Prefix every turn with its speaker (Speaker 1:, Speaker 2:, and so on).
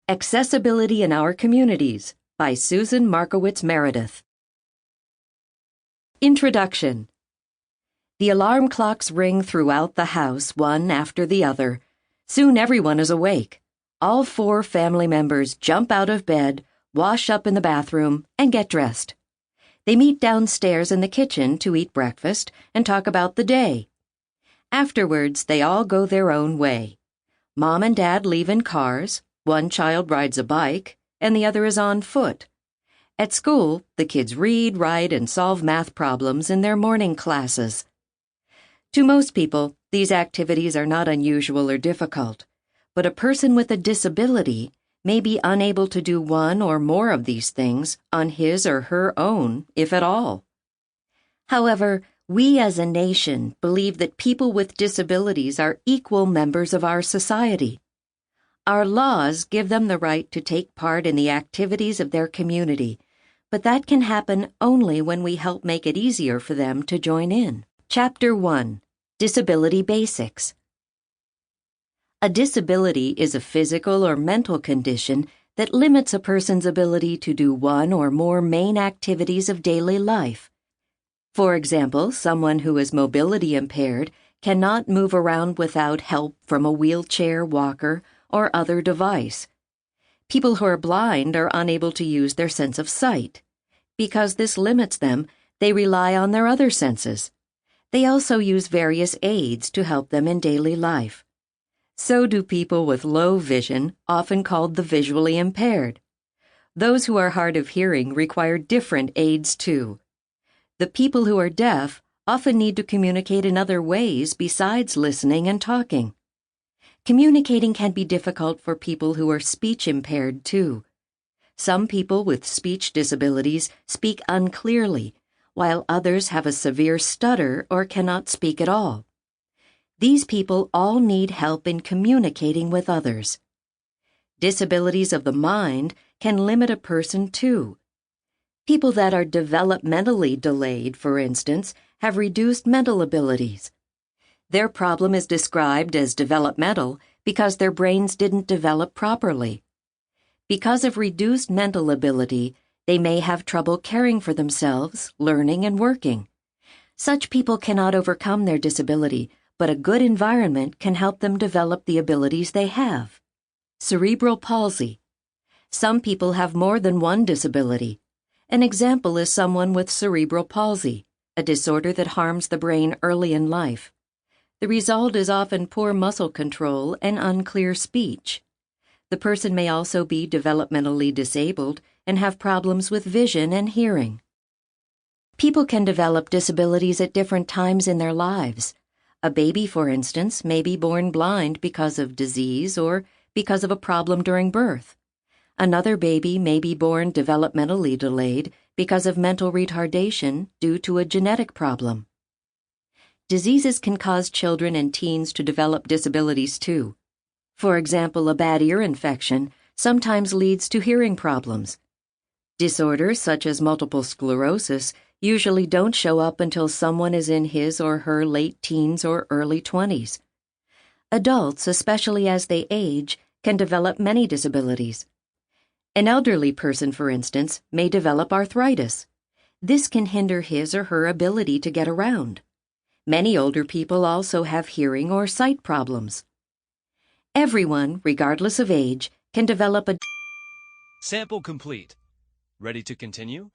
Speaker 1: Accessibility in Our Communities by Susan Markowitz Meredith. Introduction. The alarm clocks ring throughout the house, one after the other. Soon everyone is awake. All 4 family members jump out of bed, wash up in the bathroom, and get dressed. They meet downstairs in the kitchen to eat breakfast and talk about the day. Afterwards, they all go their own way. Mom and Dad leave in cars. One child rides a bike, and the other is on foot. At school, the kids read, write, and solve math problems in their morning classes. To most people, these activities are not unusual or difficult, but a person with a disability may be unable to do one or more of these things on his or her own, if at all. However, we as a nation believe that people with disabilities are equal members of our society. Our laws give them the right to take part in the activities of their community, but that can happen only when we help make it easier for them to join in. Chapter 1. Disability Basics. A disability is a physical or mental condition that limits a person's ability to do one or more main activities of daily life. For example, someone who is mobility impaired cannot move around without help from a wheelchair, walker, or other device. People who are blind are unable to use their sense of sight. Because this limits them, they rely on their other senses. They also use various aids to help them in daily life. So do people with low vision, often called the visually impaired. Those who are hard of hearing require different aids too. The people who are deaf often need to communicate in other ways besides listening and talking. Communicating can be difficult for people who are speech impaired, too. Some people with speech disabilities speak unclearly, while others have a severe stutter or cannot speak at all. These people all need help in communicating with others. Disabilities of the mind can limit a person, too. People that are developmentally delayed, for instance, have reduced mental abilities. Their problem is described as developmental because their brains didn't develop properly. Because of reduced mental ability, they may have trouble caring for themselves, learning, and working. Such people cannot overcome their disability, but a good environment can help them develop the abilities they have. Cerebral palsy. Some people have more than one disability. An example is someone with cerebral palsy, a disorder that harms the brain early in life. The result is often poor muscle control and unclear speech. The person may also be developmentally disabled and have problems with vision and hearing. People can develop disabilities at different times in their lives. A baby, for instance, may be born blind because of disease or because of a problem during birth. Another baby may be born developmentally delayed because of mental retardation due to a genetic problem. Diseases can cause children and teens to develop disabilities too. For example, a bad ear infection sometimes leads to hearing problems. Disorders such as multiple sclerosis usually don't show up until someone is in his or her late teens or early 20s. Adults, especially as they age, can develop many disabilities. An elderly person, for instance, may develop arthritis. This can hinder his or her ability to get around. Many older people also have hearing or sight problems. Everyone, regardless of age, can develop a...
Speaker 2: Sample complete. Ready to continue?